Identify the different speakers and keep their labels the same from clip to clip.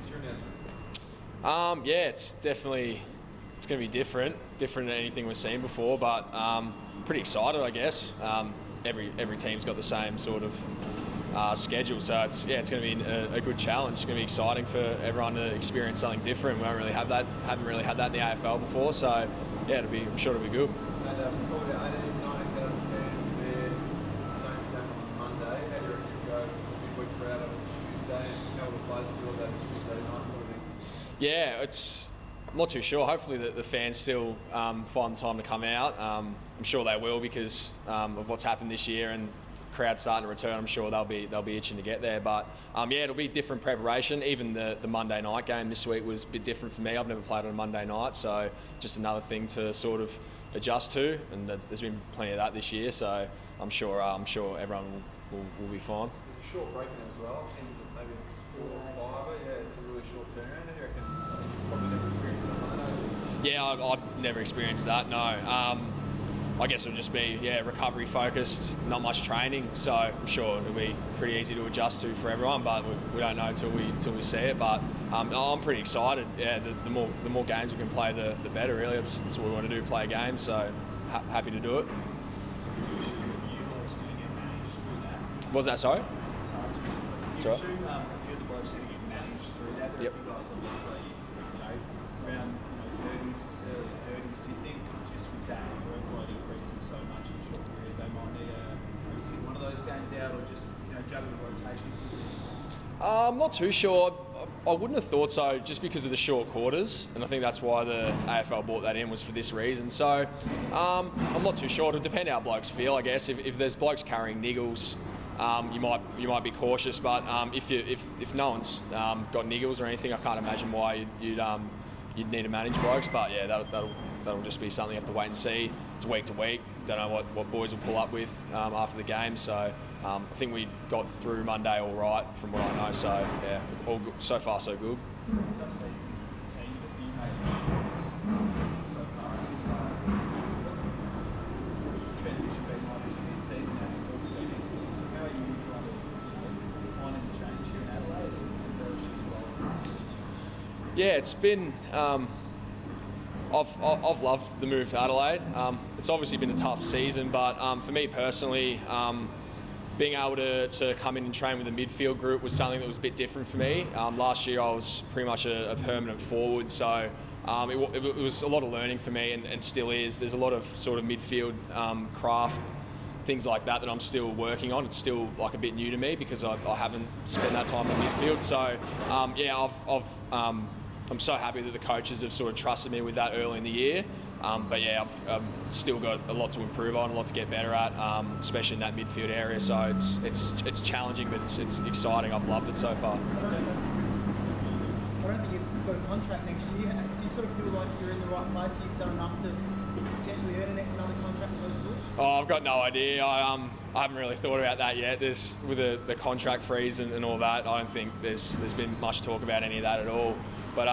Speaker 1: fixture announcement?
Speaker 2: Yeah, it's going to be different than anything we've seen before, but pretty excited, I guess. Every team's got the same sort of schedule, so it's going to be a good challenge. It's going to be exciting for everyone to experience something different. We haven't really had that in the AFL before, so yeah, I'm sure it'll be good.
Speaker 1: And probably 18,000 to 19,000 fans there. The Saints game on Monday. How do you reckon you go? Big week crowd on Tuesday, and how will the players feel about Tuesday night sort of thing?
Speaker 2: Yeah, I'm not too sure. Hopefully the fans still find the time to come out. I'm sure they will because of what's happened this year, and the crowd starting to return. I'm sure they'll be itching to get there. But yeah, it'll be different preparation. Even the Monday night game this week was a bit different for me. I've never played on a Monday night, so just another thing to sort of adjust to. And there's been plenty of that this year, so I'm sure everyone will be fine.
Speaker 1: It's a short break now as well. Ends at maybe 4 or 5. Yeah, it's a really short turnaround. How do you reckon? You've probably never experienced something like that.
Speaker 2: Yeah, I've never experienced that, no. I guess it'll just be, recovery focused, not much training, so I'm sure it'll be pretty easy to adjust to for everyone, but we don't know till we see it. But I'm pretty excited. Yeah, the more games we can play, the better, really. That's what we want to do, play a game, so happy to do it. What was that, sorry?
Speaker 3: Do you assume a few of the blokes going to get managed through that?
Speaker 2: Yep.
Speaker 3: You guys obviously, around 30s, early 30s, do you think just with that workload increasing so much in a short period, they might need to sit one of those games out or just juggle the rotation?
Speaker 2: I'm not too sure. I wouldn't have thought so, just because of the short quarters, and I think that's why the AFL brought that in, was for this reason. So I'm not too sure. It'll depend how blokes feel, I guess. If there's blokes carrying niggles, you might be cautious, but if no one's got niggles or anything, I can't imagine why you'd need to manage blokes. But yeah, that'll just be something you have to wait and see. It's week to week. Don't know what boys will pull up with after the game. So I think we got through Monday all right, from what I know. So yeah, all good. So far so good.
Speaker 3: Tough season team that you made so far. What's the transition been like as you mid-season now? How are you finding the change here in Adelaide?
Speaker 2: Yeah, it's been. I've loved the move to Adelaide. It's obviously been a tough season, but for me personally, being able to come in and train with the midfield group was something that was a bit different for me. Last year I was pretty much a permanent forward, so it was a lot of learning for me, and still is. There's a lot of sort of midfield craft, things like that I'm still working on. It's still like a bit new to me because I haven't spent that time in midfield. So yeah, I'm so happy that the coaches have sort of trusted me with that early in the year. But yeah, I've still got a lot to improve on, a lot to get better at, especially in that midfield area. So it's challenging, but it's exciting. I've loved it so far.
Speaker 4: I don't think you've got a contract next year. Do you sort of feel like you're in the right place? You've done enough to potentially earn another contract?
Speaker 2: Oh, I've got no idea. I haven't really thought about that yet. With the contract freeze and all that, I don't think there's been much talk about any of that at all. But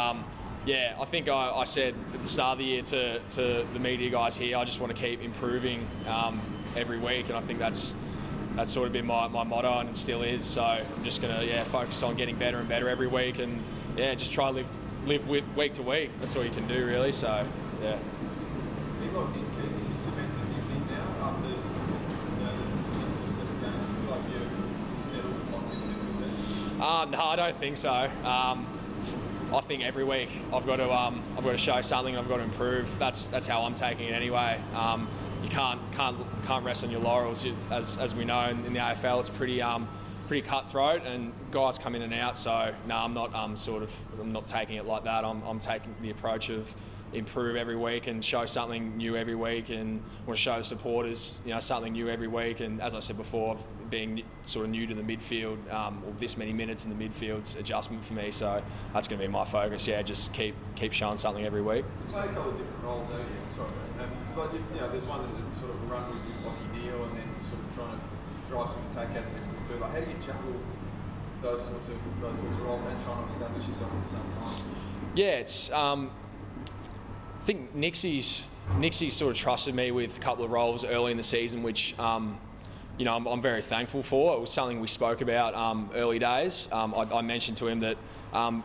Speaker 2: yeah, I think I said at the start of the year to the media guys here, I just want to keep improving every week, and I think that's sort of been my motto, and it still is. So I'm just gonna focus on getting better and better every week, and just try to live week to week. That's all you can do, really. So yeah.
Speaker 1: You locked in, Keays, and you cemented your thing now after the 6 or 7 games. You feel like you're settled, locked in?
Speaker 2: No, I don't think so. I think every week I've got to show something. I've got to improve. That's how I'm taking it anyway. You can't rest on your laurels, as we know in the AFL. It's pretty cutthroat, and guys come in and out. So no, I'm not taking it like that. I'm taking the approach of improve every week and show something new every week, and want to show the supporters something new every week. And as I said before, being sort of new to the midfield, or this many minutes in the midfield's adjustment for me, so that's going to be my focus. Yeah, just keep showing something every week.
Speaker 1: You played a couple of different roles, haven't you? Sorry, there's one that's sort of a run with Lockie Neal, and then sort of trying to drive some attack out of the midfield too. Like, how do you juggle those sorts of roles and trying to establish yourself at the same time?
Speaker 2: Yeah, it's. I think Nixie's sort of trusted me with a couple of roles early in the season, which I'm very thankful for. It was something we spoke about early days. I mentioned to him that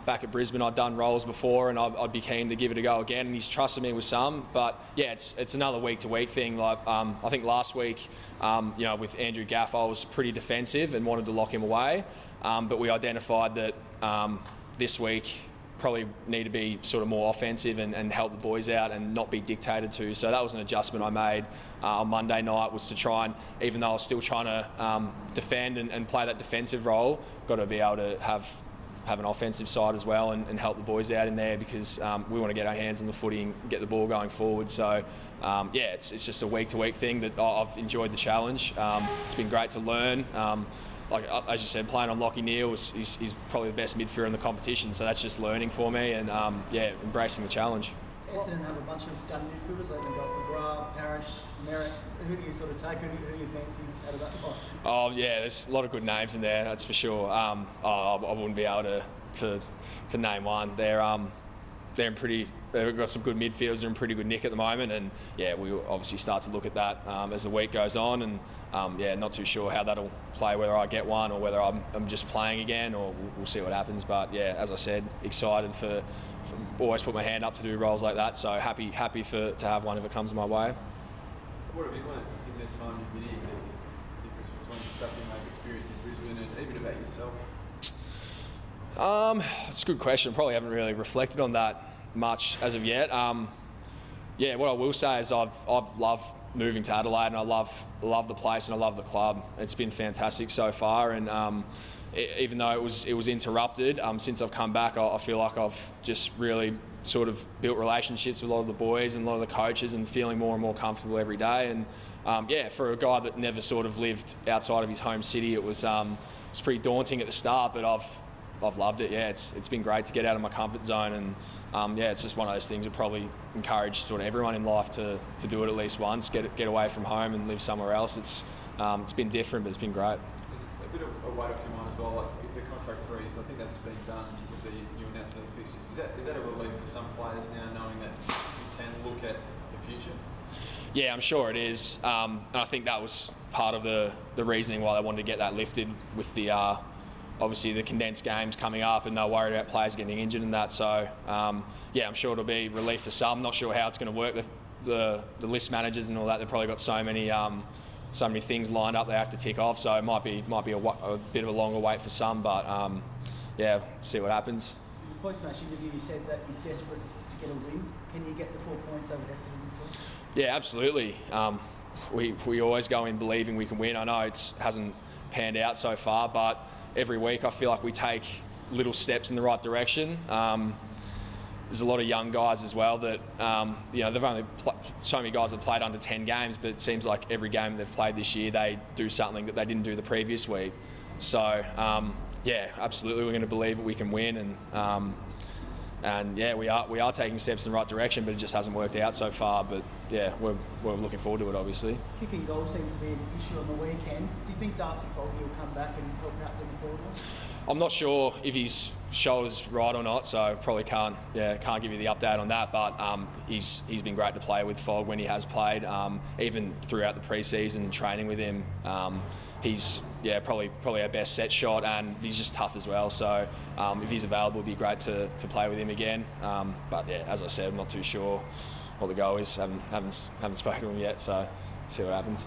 Speaker 2: back at Brisbane I'd done roles before and I'd be keen to give it a go again, and he's trusted me with some. But yeah, it's another week-to-week thing. Like I think last week, with Andrew Gaff, I was pretty defensive and wanted to lock him away. But we identified that this week probably need to be sort of more offensive and help the boys out and not be dictated to. So that was an adjustment I made on Monday night, was to try and, even though I was still trying to defend and play that defensive role, got to be able to have an offensive side as well and help the boys out in there, because we want to get our hands on the footy and get the ball going forward. So it's just a week-to-week thing that I've enjoyed the challenge. It's been great to learn. Like as you said, playing on Lachie Neale, he's probably the best midfielder in the competition, so that's just learning for me and embracing the challenge.
Speaker 4: Essendon have a bunch of gun midfielders. They've got McGrath, Parrish, Merritt. Who do you sort of take? Who do you fancy out of that lot?
Speaker 2: Oh yeah, there's a lot of good names in there, that's for sure. I wouldn't be able to name one. They've got some good midfielders. They're in pretty good nick at the moment, and we obviously start to look at that as the week goes on. And not too sure how that'll play, whether I get one or whether I'm just playing again, or we'll see what happens. But as I said, excited for always put my hand up to do roles like that. So happy to have one if it comes my way.
Speaker 1: What have you learned in the time you've been here? There's a difference between the stuff you may have experienced in Brisbane and even about yourself.
Speaker 2: It's a good question. Probably haven't really reflected on that much as of yet. What I will say is I've loved moving to Adelaide, and I love the place and I love the club. It's been fantastic so far, and even though it was interrupted, since I've come back, I feel like I've just really sort of built relationships with a lot of the boys and a lot of the coaches, and feeling more and more comfortable every day. And for a guy that never sort of lived outside of his home city, it was pretty daunting at the start, but I've loved it. It's been great to get out of my comfort zone, and it's just one of those things that probably encourage sort of everyone in life to do it at least once, get away from home and live somewhere else. It's been different, but it's been great.
Speaker 1: There's a bit of a weight off your mind as well, like if the contract freeze, I think that's been done with the new announcement of the fixtures. Is that a relief for some players now, knowing that you can look at the future?
Speaker 2: Yeah, I'm sure it is. And I think that was part of the reasoning why they wanted to get that lifted with the obviously the condensed games coming up, and they're worried about players getting injured and that. So I'm sure it'll be relief for some. Not sure how it's going to work. The list managers and all that, they've probably got so many things lined up they have to tick off. So it might be a bit of a longer wait for some, but see what happens.
Speaker 4: In the post-match interview, you said that you're desperate to get a win. Can you get the 4 points over Essendon?
Speaker 2: Yeah, absolutely. We always go in believing we can win. I know it hasn't panned out so far, but every week I feel like we take little steps in the right direction. There's a lot of young guys as well that, they've only so many guys that played under 10 games, but it seems like every game they've played this year, they do something that they didn't do the previous week. So, absolutely, we're going to believe that we can win, and we are taking steps in the right direction, but it just hasn't worked out so far. But we're looking forward to it, obviously.
Speaker 4: Kicking goals seems to be an issue on the weekend. Do you think Darcy Foggy will come back and help out going forward?
Speaker 2: I'm not sure if his shoulder's right or not, so I probably can't give you the update on that. But he's been great to play with, Fog, when he has played. Even throughout the pre-season training with him, he's probably our best set shot, and he's just tough as well. So if he's available, it'd be great to play with him again. But as I said, I'm not too sure what the goal is. Haven't spoken to him yet, so see what happens.